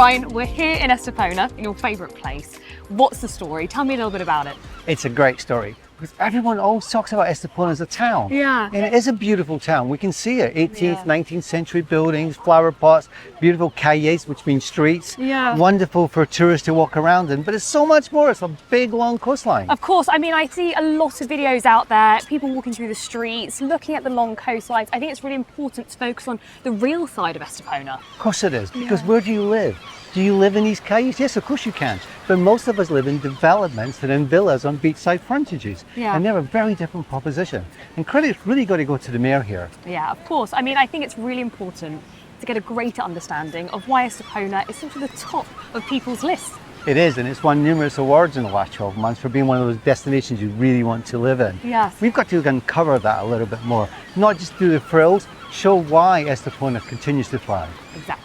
Brian, we're here in Estepona, in your favourite place. What's the story? Tell me a little bit about it. It's a great story because everyone always talks about Estepona as a town. Yeah. And it is a beautiful town. We can see it. 18th, 19th century buildings, flower pots, beautiful calles, which means streets. Yeah. Wonderful for tourists to walk around in. But it's so much more. It's a big, long coastline. Of course, I mean, I see a lot of videos out there, people walking through the streets, looking at the long coastlines. I think it's really important to focus on the real side of Estepona. Of course it is, because where do you live? Do you live in these calles? Yes, of course you can. But most of us live in developments and in villas on beachside frontages. Yeah. And they're a very different proposition. And credit's really got to go to the mayor here. Yeah, of course. I mean, I think it's really important to get a greater understanding of why Estepona is sort of the top of people's lists. It is, and it's won numerous awards in the last 12 months for being one of those destinations you really want to live in. Yes. We've got to uncover that a little bit more, not just through the frills, show why Estepona continues to thrive. Exactly.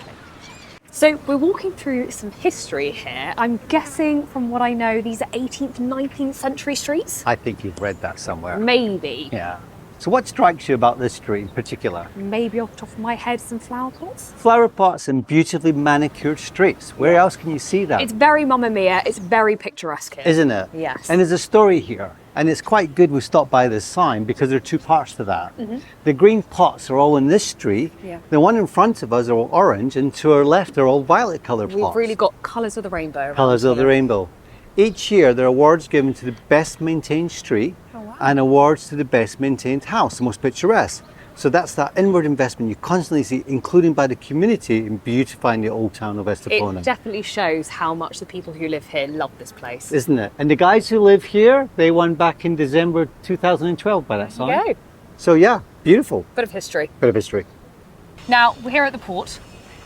So we're walking through some history here. I'm guessing, from what I know, these are 18th, 19th century streets? I think you've read that somewhere. Maybe. Yeah. So what strikes you about this street in particular? Maybe off the top of my head, some flower pots? Flower pots and beautifully manicured streets. Where else can you see that? It's very Mamma Mia. It's very picturesque here. Isn't it? Yes. And there's a story here. And it's quite good we stopped by this sign because there are two parts to that. The green pots are all in this street. Yeah. The one in front of us are all orange, and to our left are all violet coloured pots. We've really got colours of the rainbow around Colours of the here. rainbow. Each year there are awards given to the best maintained street and awards to the best maintained house, the most picturesque. So that's that inward investment you constantly see, including by the community, in beautifying the old town of Estepona. It definitely shows how much the people who live here love this place. Isn't it? And the guys who live here, they won back in December 2012 by that song. There you go. So yeah, beautiful. Bit of history. Bit of history. Now, we're here at the port.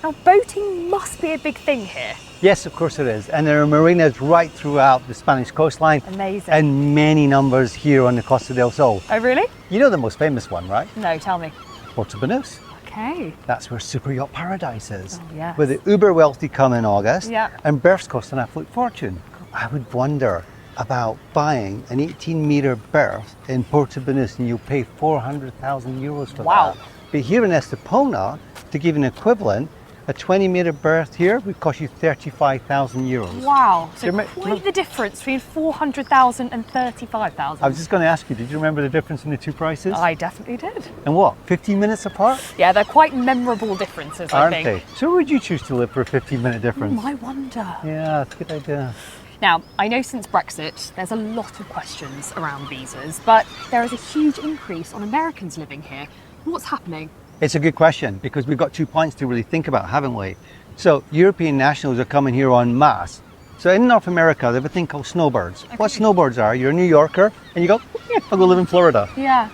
Now, boating must be a big thing here. Yes, of course it is. And there are marinas right throughout the Spanish coastline. Amazing. And many numbers here on the Costa del Sol. Oh, really? You know the most famous one, right? No, tell me. Puerto Banús. Okay. That's where super yacht paradise is. Oh, yes. Where the uber wealthy come in August. Yeah. And berths cost an absolute fortune. I would wonder about buying an 18-metre berth in Puerto Banús and you'll pay 400,000 euros for Wow. that. But here in Estepona, to give an equivalent, a 20-metre berth here would cost you 35,000 euros. Wow. So You're quite the difference between 400,000 and 35,000. I was just going to ask you, did you remember the difference in the two prices? I definitely did. And what, 15 minutes apart? Yeah, they're quite memorable differences, I Aren't think. they? So where would you choose to live for a 15-minute difference? I wonder. Yeah, that's a good idea. Now, I know since Brexit, there's a lot of questions around visas, but there is a huge increase on Americans living here. What's happening? It's a good question because we've got 2 points to really think about, haven't we? So European nationals are coming here en masse. So in North America, they have a thing called snowbirds. Okay. What snowbirds are, you're a New Yorker and you go, yeah, I'll go live in Florida. Yeah.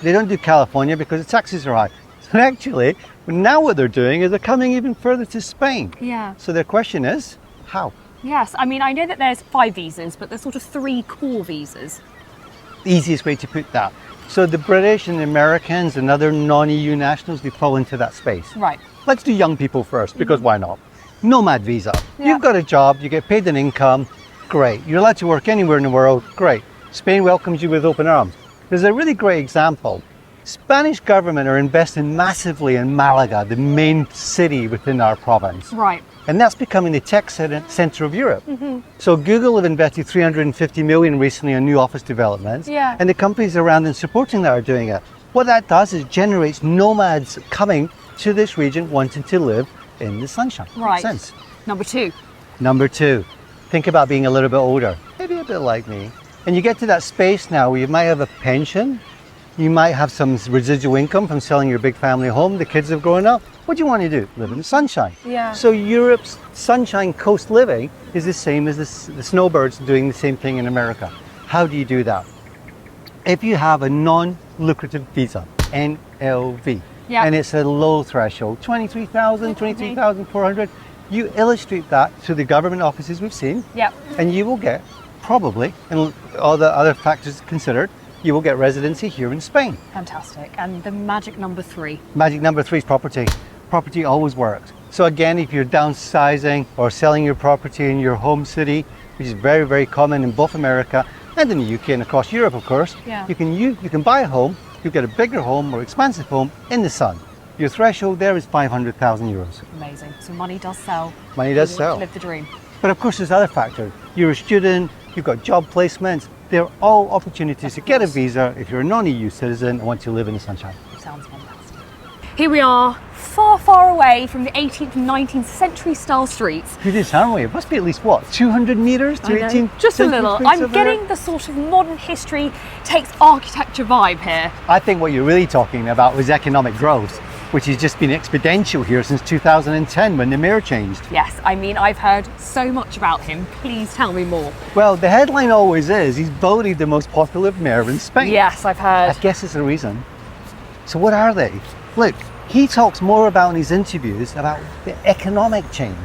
They don't do California because the taxes are high. So actually, now what they're doing is they're coming even further to Spain. Yeah. So their question is, how? Yes, I mean, I know that there's 5 visas, but there's sort of 3 core visas. The easiest way to put that. So the British and the Americans and other non-EU nationals, they fall into that space. Right. Let's do young people first, because why not? Nomad visa. Yeah. You've got a job, you get paid an income, great. You're allowed to work anywhere in the world, great. Spain welcomes you with open arms. There's a really great example. Spanish government are investing massively in Malaga, the main city within our province. Right. And that's becoming the tech center of Europe. So Google have invested 350 million recently on new office developments. Yeah. And the companies around and supporting that are doing it. What that does is generates nomads coming to this region wanting to live in the sunshine. Right. Makes sense. Number 2. Number 2, think about being a little bit older, maybe a bit like me. And you get to that space now where you might have a pension, you might have some residual income from selling your big family home, the kids have grown up. What do you want to do? Live in the sunshine. Yeah. So Europe's sunshine coast living is the same as the snowbirds doing the same thing in America. How do you do that? If you have a non-lucrative visa, NLV, Yeah. and it's a low threshold, 23,000, 23,400, you illustrate that to the government offices we've seen, Yep. and you will get, probably, and all the other factors considered, you will get residency here in Spain. Fantastic. And the magic number 3. Magic number 3 is property. Property always works. So again, if you're downsizing or selling your property in your home city, which is very, very common in both America and in the UK and across Europe, of course, Yeah. you can buy a home, you get a bigger home, more expansive home in the sun. Your threshold there is 500,000 euros. Amazing. So money does sell. Money does We want sell. to live the dream. But of course, there's other factors. You're a student, you've got job placements. They're all opportunities to get a visa if you're a non-EU citizen and want to live in the sunshine. Sounds fantastic. Here we are, far, far away from the 18th and 19th century style streets. It is, aren't we? It must be at least, what, 200 metres to 18th Just a century little. streets I'm over there? getting the sort of modern history takes architecture vibe here. I think what you're really talking about was economic growth, which has just been exponential here since 2010 when the mayor changed. Yes, I mean, I've heard so much about him. Please tell me more. Well, the headline always is, he's voted the most popular mayor in Spain. Yes, I've heard. I guess it's the reason. So what are they? Look, he talks more about in his interviews about the economic change,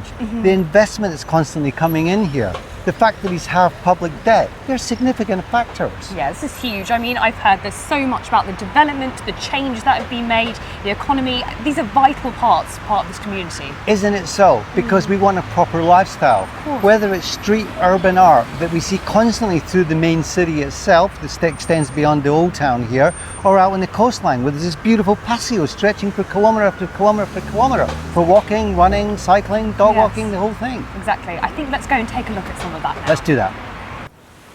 the investment that's constantly coming in here, the fact that he's half public debt. They're significant factors. Yeah, this is huge. I mean, I've heard there's so much about the development, the change that have been made, the economy. These are vital part of this community. Isn't it so? Because we want a proper lifestyle. Whether it's street urban art that we see constantly through the main city itself, that extends beyond the old town here, or out on the coastline where there's this beautiful paseo stretching for kilometre after kilometre after kilometre for walking, running, cycling, dog walking, the whole thing. Exactly. I think let's go and take a look at some of that now. Let's do that.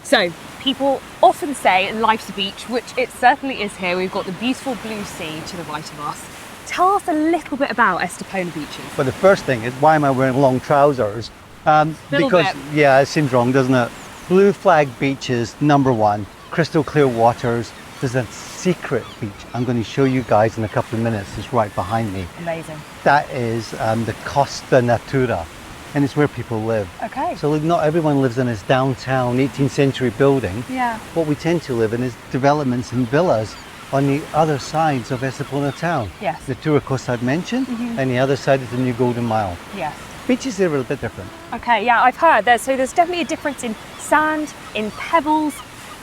So, people often say life's a beach, which it certainly is here. We've got the beautiful blue sea to the right of us. Tell us a little bit about Estepona beaches. But the first thing is, why am I wearing long trousers? Because, yeah, it seems wrong, doesn't it? Blue flag beaches, number one. Crystal clear waters. There's a secret beach I'm going to show you guys in a couple of minutes. It's right behind me. Amazing. That is the Costa Natura, and it's where people live. Okay. So not everyone lives in this downtown 18th century building. Yeah. What we tend to live in is developments and villas on the other sides of Estepona town. Yes. The Tour Costa I'd mentioned, and the other side is the new Golden Mile. Yes. Beaches are a little bit different. Okay, yeah, I've heard there's definitely a difference in sand, in pebbles.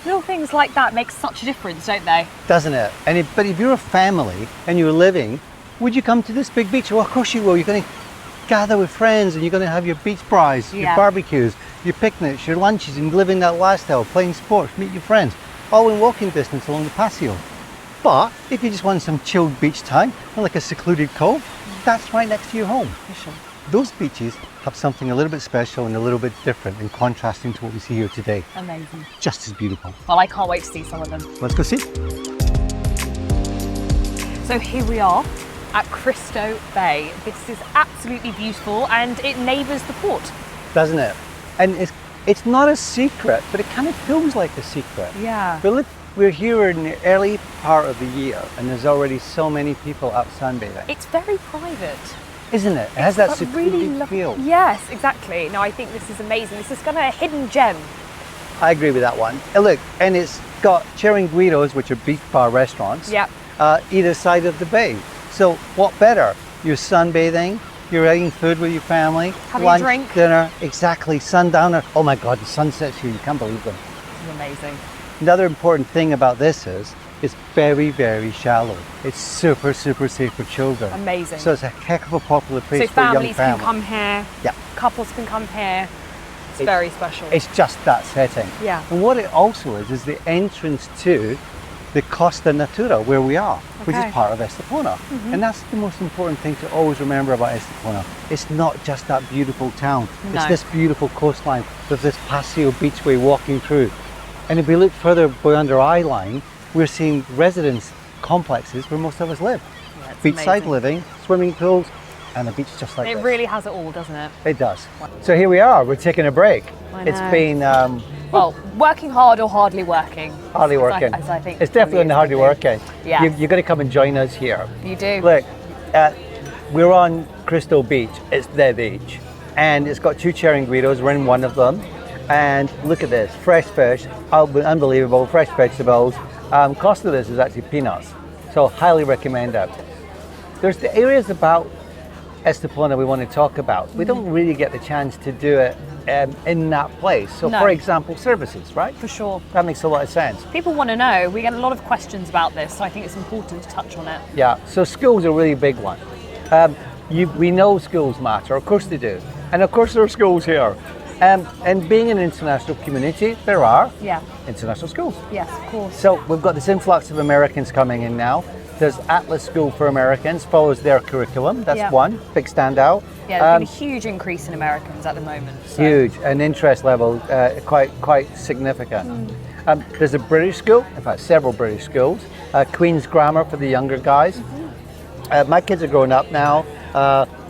Little things like that make such a difference, don't they? Doesn't it? But if you're a family and you're living, would you come to this big beach? Well, of course you will. You're going to gather with friends and you're going to have your beach braais, your barbecues, your picnics, your lunches, and living that lifestyle, playing sports, meet your friends, all in walking distance along the paseo. But if you just want some chilled beach time, like a secluded cove, that's right next to your home. Sure. Those beaches have something a little bit special and a little bit different and contrasting to what we see here today. Amazing. Just as beautiful. Well, I can't wait to see some of them. Let's go see. So here we are at Cristo Bay. This is absolutely beautiful and it neighbours the port. Doesn't it? And it's not a secret, but it kind of feels like a secret. Yeah. But look, we're here in the early part of the year and there's already so many people out sunbathing. It's very private. Isn't it? It has that secluded feel. Yes, exactly. No, I think this is amazing. This is kind of a hidden gem. I agree with that one. And look, and it's got chiringuitos, which are beach bar restaurants, either side of the bay. So what better? You're sunbathing, you're eating food with your family, having lunch, a drink, dinner, exactly, sundowner. Oh my God, the sunsets here, you can't believe them. This is amazing. Another important thing about this is it's very, very shallow. It's super, super safe for children. Amazing. So it's a heck of a popular place so for a young families family. can come here, couples can come here. It's very special. It's just that setting. Yeah. And what it also is the entrance to the Costa Natura where we are, which is part of Estepona. And that's the most important thing to always remember about Estepona. It's not just that beautiful town. No. It's this beautiful coastline with this paseo beachway walking through. And if we look further beyond our eye line, we're seeing residence complexes where most of us live. Yeah, beachside living, swimming pools, and a beach just like this. It really has it all, doesn't it? It does. So here we are, we're taking a break. I know. It's been... well, working hard or hardly working. Hardly working. As I think it's definitely on the hardly working. Yeah. You're going to come and join us here. You do. Look, we're on Crystal Beach. It's the beach. And it's got two chiringuitos. We're in one of them. And look at this, fresh fish, unbelievable, fresh vegetables. Cost of this is actually peanuts. So highly recommend it. There's the areas about Estepona we want to talk about. We don't really get the chance to do it in that place. So for example, services, right? For sure. That makes a lot of sense. People want to know. We get a lot of questions about this, so I think it's important to touch on it. Yeah, so schools are a really big one. We know schools matter, of course they do. And of course there are schools here. And being an international community, there are international schools. Yes, of course. So we've got this influx of Americans coming in now. There's Atlas School for Americans, follows their curriculum. That's Yeah. one big standout. Yeah, there's been a huge increase in Americans at the moment. So. Huge, and interest level quite significant. There's a British school, in fact several British schools, Queen's Grammar for the younger guys. My kids are growing up now,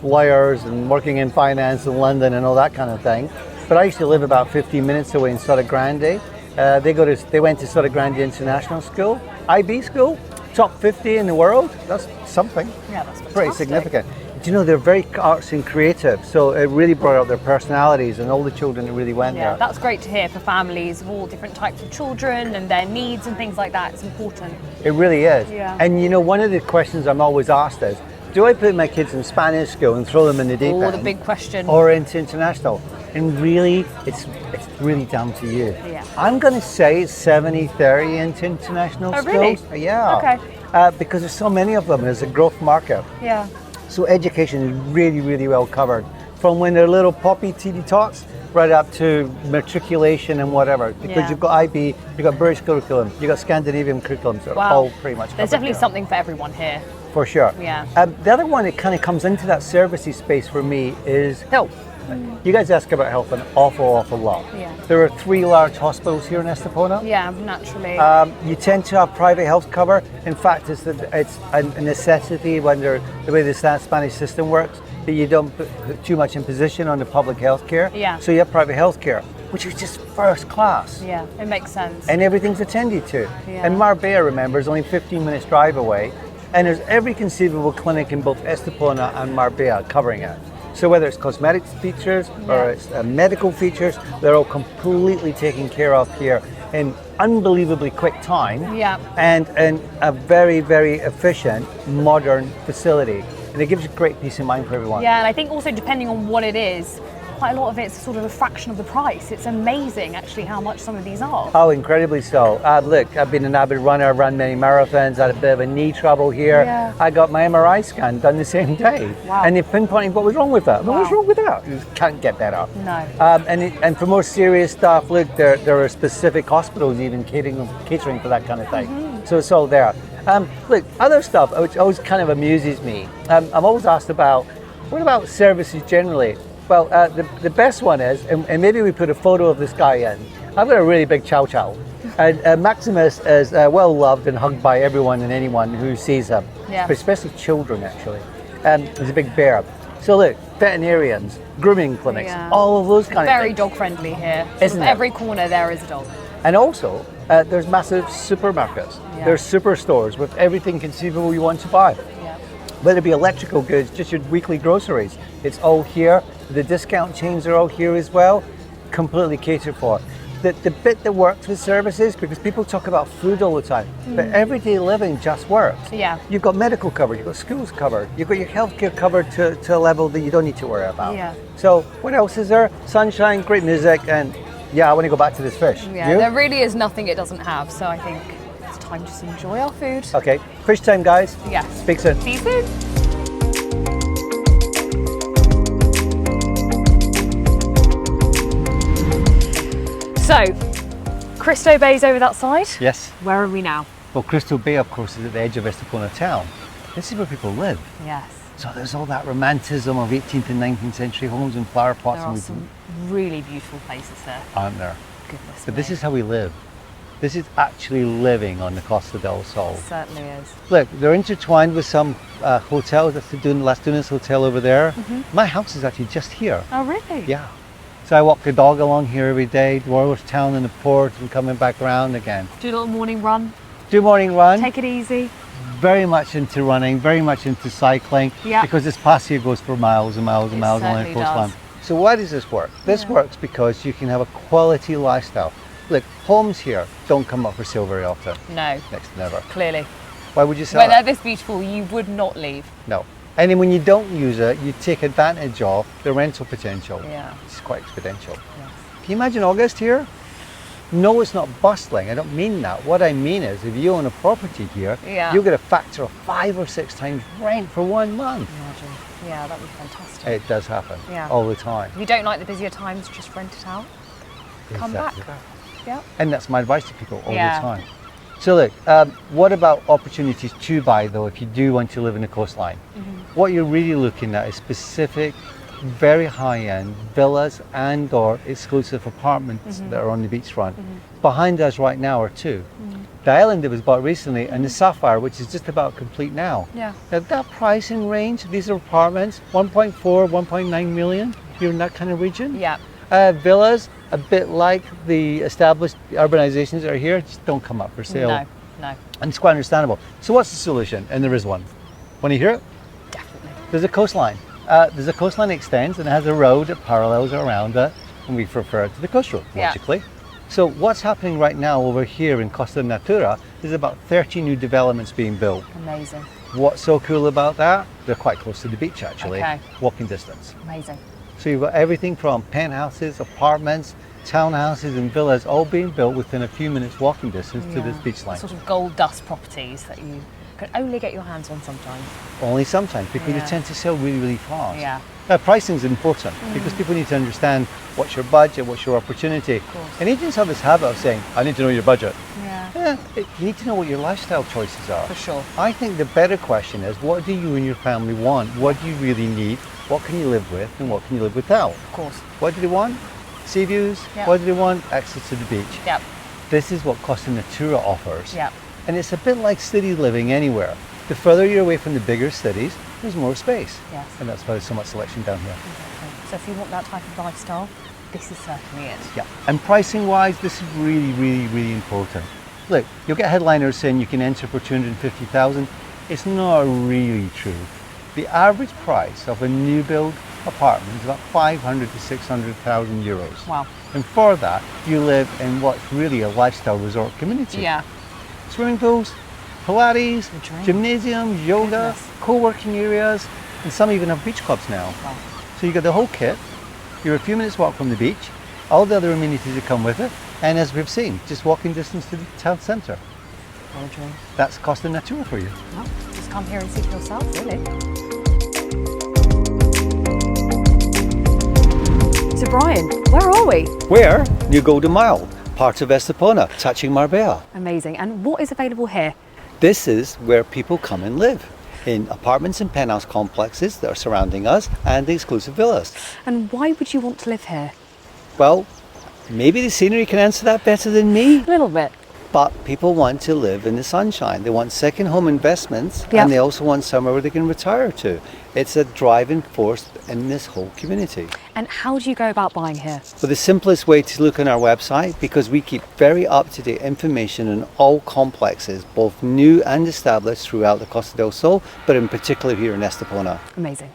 lawyers and working in finance in London and all that kind of thing. But I used to live about 15 minutes away in Sota Grande. They went to Sota Grande International School, IB school, top 50 in the world. That's something. Yeah, that's fantastic. Pretty significant. Do you know, they're very arts and creative, so it really brought out their personalities and all the children that really went Yeah, there. that's great to hear for families of all different types of children and their needs and things like that. It's important. It really is. Yeah. And you know, one of the questions I'm always asked is, do I put my kids in Spanish school and throw them in the deep end? The big question. Or into international? And really, it's really down to you. Yeah. I'm going to say 70-30 into international Oh, schools. really? Yeah. Okay. Because there's so many of them. There's a growth market. Yeah. So education is really, really well covered. From when they're little poppy teeny tots right up to matriculation and whatever. Because Yeah. you've got IB, you've got British curriculum, you've got Scandinavian curriculums. They're Wow. all pretty much covered. There's definitely there. something for everyone here. For sure. Yeah. The other one that kind of comes into that servicey space for me is health. You guys ask about health an awful lot. Yeah. There are 3 large hospitals here in Estepona. Yeah, naturally. You tend to have private health cover. In fact, it's a necessity when the way the Spanish system works, that you don't put too much imposition on the public health care. Yeah. So you have private health care, which is just first class. Yeah, it makes sense. And everything's attended to. Yeah. And Marbella, remember, is only 15 minutes drive away. And there's every conceivable clinic in both Estepona and Marbella covering it. So whether it's cosmetic features or it's medical features, they're all completely taken care of here in unbelievably quick time. Yeah. And a very, very efficient, modern facility. And it gives you great peace of mind for everyone. Yeah, and I think also depending on what it is, quite a lot of it's sort of a fraction of the price. It's amazing actually how much some of these are. Oh, incredibly so. Look, I've been an avid runner, I've run many marathons, I had a bit of a knee trouble here. Yeah. I got my MRI scan done the same day. Wow. And they pinpointed what was wrong with that. Wow. What was wrong with that? You can't get better. No. And for more serious stuff, look, there are specific hospitals even catering for that kind of thing. Mm-hmm. So it's all there. Look, other stuff which always kind of amuses me. I'm always asked about, what about services generally? Well, the best one is, and maybe we put a photo of this guy in. I've got a really big chow chow. And Maximus is well loved and hugged by everyone and anyone who sees him, Yeah. but especially children actually. He's a big bear. So look, veterinarians, grooming clinics, Yeah. all of those kind of Very things. dog friendly here. Isn't it? Every corner there is a dog. And also, there's massive supermarkets. Yeah. There's superstores with everything conceivable you want to buy. Yeah. Whether it be electrical goods, just your weekly groceries, it's all here. The discount chains are all here as well, completely catered for. The bit that works with services, because people talk about food all the time, but everyday living just works. Yeah. You've got medical covered, you've got schools covered, you've got your healthcare covered to a level that you don't need to worry about. Yeah. So what else is there? Sunshine, great music, and yeah, I want to go back to this fish. Yeah, You? there really is nothing it doesn't have. So I think it's time to just enjoy our food. Okay, fish time, guys. Yes. Speak soon. See you soon. So, Cristo Bay's over that side. Yes. Where are we now? Well, Crystal Bay, of course, is at the edge of Estepona town. This is where people live. Yes. So there's all that romanticism of 18th and 19th century homes and flower pots, There are some really beautiful places here. aren't there? Goodness But me. this is how we live. This is actually living on the Costa del Sol. It certainly is. Look, they're intertwined with some hotels. That's the Las Dunas Hotel over there. My house is actually just here. Oh, really? Yeah. So I walk the dog along here every day, Dwarvish Town and the port, and coming back around again. Do a little morning run. Do morning run. Take it easy. Very much into running, very much into cycling, Yeah. because this paseo goes for miles and miles and It miles along the certainly coastline. does. So why does this work? This works because you can have a quality lifestyle. Look, homes here don't come up for sale very often. No, Next to never. clearly. Why would you sell When they're it? this beautiful, you would not leave. No. And then when you don't use it, you take advantage of the rental potential. Yeah. It's quite exponential. Yes. Can you imagine August here? No, it's not bustling. I don't mean that. What I mean is, if you own a property here, Yeah. you'll get a factor of 5 or 6 times rent for 1 month. Imagine. Yeah, that would be fantastic. It does happen Yeah. all the time. If you don't like the busier times, just rent it out. Come back. Exactly that. Yeah. And that's my advice to people all Yeah. the time. So look, what about opportunities to buy though if you do want to live in the coastline? What you're really looking at is specific, very high-end villas and or exclusive apartments that are on the beachfront. Behind us right now are two. The island that was bought recently and the Sapphire, which is just about complete now. Yeah. Now that pricing range, these are apartments, 1.4, 1.9 million, you're in that kind of region. Yeah. Villas, a bit like the established urbanizations that are here, just don't come up for sale. No. And it's quite understandable. So what's the solution? And there is one. Want to hear it? Definitely. There's a coastline. There's a coastline that extends and it has a road that parallels around it, and we refer to the coast road, logically. So what's happening right now over here in Costa Natura is about 30 new developments being built. Amazing. What's so cool about that? They're quite close to the beach actually, walking distance. Amazing. So you've got everything from penthouses, apartments, townhouses and villas all being built within a few minutes walking distance to this beach line. Sort of gold dust properties that you can only get your hands on sometimes. Only sometimes, because they tend to sell really, really fast. Yeah. Now, pricing is important because people need to understand what's your budget, what's your opportunity. And agents have this habit of saying, I need to know your budget. Yeah. You need to know what your lifestyle choices are. For sure. I think the better question is, what do you and your family want? What do you really need? What can you live with and what can you live without? Of course. What do they want? Sea views. What do they want? Access to the beach. Yep. This is what Costa Natura offers. Yep. And it's a bit like city living anywhere. The further you're away from the bigger cities, there's more space. Yes. And that's why there's so much selection down here. Exactly. So if you want that type of lifestyle, this is certainly it. Yeah. And pricing wise, this is really, really, really important. Look, you'll get headliners saying you can enter for 250,000. It's not really true. The average price of a new build apartment is about 500 to 600,000 euros. Wow. And for that, you live in what's really a lifestyle resort community. Yeah. Swimming pools, Pilates, gymnasiums, yoga, co-working areas, and some even have beach clubs now. Wow. So you got the whole kit. You're a few minutes walk from the beach, all the other amenities that come with it, and as we've seen, just walking distance to the town centre. What a dream. That's Costa Natura for you. Well, just come here and see for yourself, really. So Brian, where are we? Where? New Golden Mile, part of Estepona, touching Marbella. Amazing. And what is available here? This is where people come and live, in apartments and penthouse complexes that are surrounding us and the exclusive villas. And why would you want to live here? Well, maybe the scenery can answer that better than me. A little bit. But people want to live in the sunshine. They want second home investments, and they also want somewhere where they can retire to. It's a driving force in this whole community. And how do you go about buying here? Well, the simplest way to look on our website, because we keep very up-to-date information on all complexes, both new and established throughout the Costa del Sol, but in particular here in Estepona. Amazing.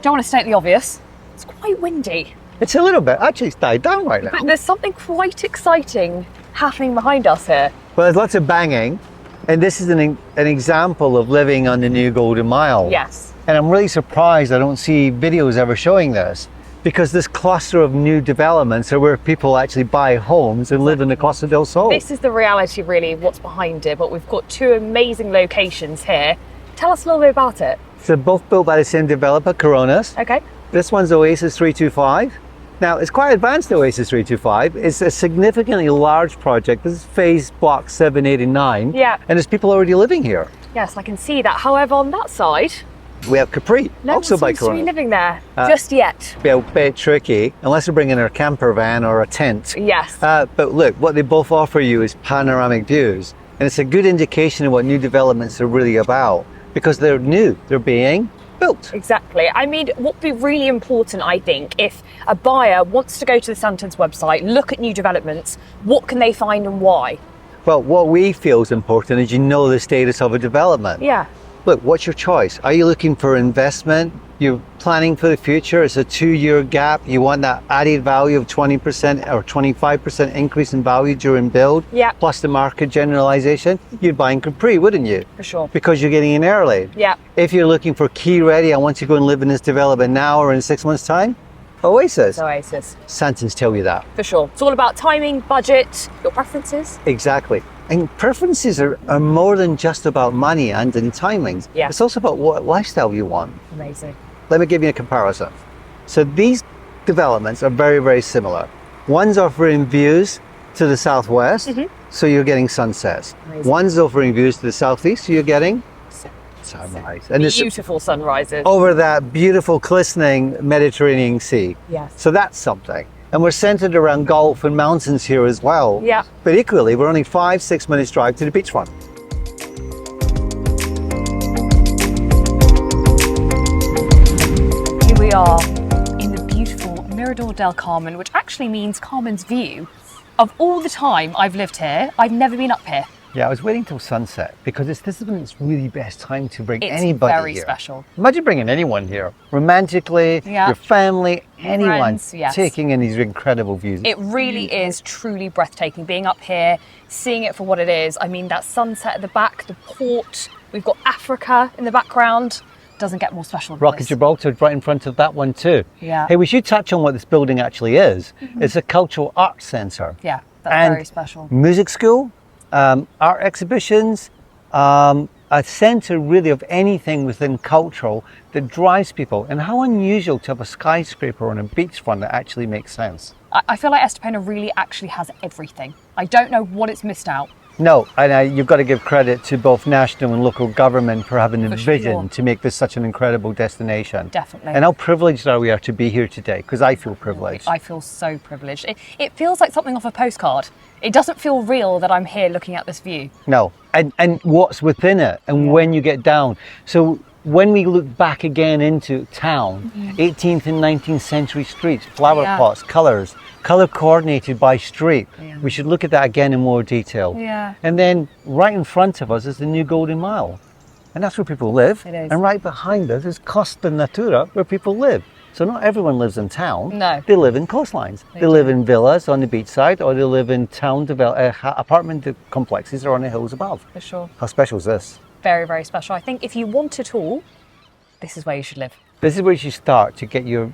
Don't want to state the obvious. It's quite windy. It's a little bit, actually it's died down right now. But there's something quite exciting happening behind us here. Well, there's lots of banging, and this is an example of living on the new Golden Mile. Yes. And I'm really surprised I don't see videos ever showing this, because this cluster of new developments are where people actually buy homes and live in the Costa del Sol. This is the reality, really, of what's behind it, but we've got two amazing locations here. Tell us a little bit about it. So both built by the same developer, Coronas. Okay. This one's Oasis 325. Now, it's quite advanced, the Oasis 325. It's a significantly large project. This is phase block 789. Yeah. And there's people already living here. Yes, I can see that. However, on that side, We have Capri, no also one by seems to be Corona. living there just yet. Be a bit tricky, unless they're bringing a camper van or a tent. Yes. But look, what they both offer you is panoramic views. And it's a good indication of what new developments are really about, because they're new, they're being built. Exactly. I mean, what would be really important, I think, if a buyer wants to go to the Sandtons website, look at new developments, what can they find and why? Well, what we feel is important is you know the status of a development. Yeah. Look, what's your choice? Are you looking for investment? You're planning for the future. It's a 2-year gap. You want that added value of 20% or 25% increase in value during build, Yeah. plus the market generalization. You'd buy in Capri, wouldn't you? For sure. Because you're getting in early. Yeah. If you're looking for key ready, I want to go and live in this development now or in 6 months' time, Oasis. Oasis. Santons tell you that. For sure. It's all about timing, budget, your preferences. Exactly. And preferences are more than just about money and in timings. Yeah. It's also about what lifestyle you want. Amazing. Let me give you a comparison. So these developments are very, very similar. One's offering views to the southwest, So you're getting sunsets. Amazing. One's offering views to the southeast, so you're getting sunrise. And it's Beautiful sunrises. over that beautiful, glistening Mediterranean Sea. Yes. So that's something. And we're centered around golf and mountains here as well. Yeah. But equally, we're only 5-6 minutes drive to the beachfront. Here we are in the beautiful Mirador del Carmen, which actually means Carmen's view. Of all the time I've lived here, I've never been up here. Yeah, I was waiting till sunset because this is when it's really best time to bring It's anybody very here. special. Imagine bringing anyone here, romantically, Yeah. your family, anyone, Friends, yes. taking in these incredible views. It really is truly breathtaking being up here, seeing it for what it is. I mean, that sunset at the back, the port, we've got Africa in the background. Doesn't get more special than Rock of this. Gibraltar right in front of that one too. Yeah. Hey, we should touch on what this building actually is. It's a cultural arts centre. Yeah, that's And very special. Music school, art exhibitions, a centre really of anything within cultural that drives people. And how unusual to have a skyscraper on a beachfront that actually makes sense. I feel like Estepona really actually has everything. I don't know what it's missed out. No, and you've got to give credit to both national and local government for having the For vision sure. to make this such an incredible destination. Definitely. And how privileged are we to be here today? Because I feel privileged. I feel so privileged. It feels like something off a postcard. It doesn't feel real that I'm here looking at this view. No, and what's within it and when you get down. So when we look back again into town, 18th and 19th century streets, flower Yeah. pots, colours, colour coordinated by street. Yeah. We should look at that again in more detail. Yeah. And then right in front of us is the new Golden Mile. And that's where people live. It is. And right behind us is Costa Natura, where people live. So not everyone lives in town. No. They live in coastlines. They do. live in villas on the beachside, or they live in town apartment complexes or on the hills above. For sure. How special is this? Very, very special. I think if you want it all, this is where you should live. This is where you should start to get your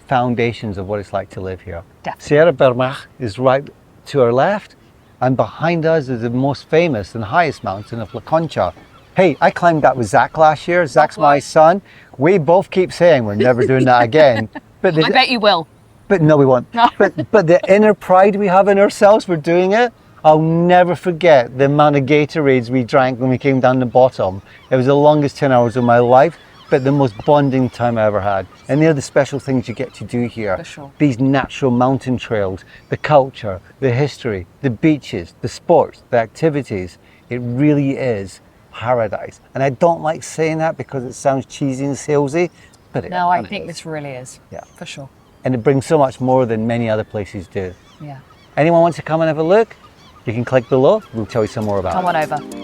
foundations of what it's like to live here. Definitely. Sierra Bermeja is right to our left, and behind us is the most famous and highest mountain of La Concha. Hey, I climbed that with Zach last year. Zach's my son. We both keep saying we're never doing that again. But I bet you will. But no, we won't. No. But the inner pride we have in ourselves for doing it, I'll never forget the amount of Gatorades we drank when we came down the bottom. It was the longest 10 hours of my life, but the most bonding time I ever had. And they're the special things you get to do here. For sure. These natural mountain trails, the culture, the history, the beaches, the sports, the activities. It really is paradise. And I don't like saying that because it sounds cheesy and salesy, but No, I and it think is. this really is. Yeah. For sure. And it brings so much more than many other places do. Yeah. Anyone wants to come and have a look? You can click below. We'll tell you some more about it. Come on over.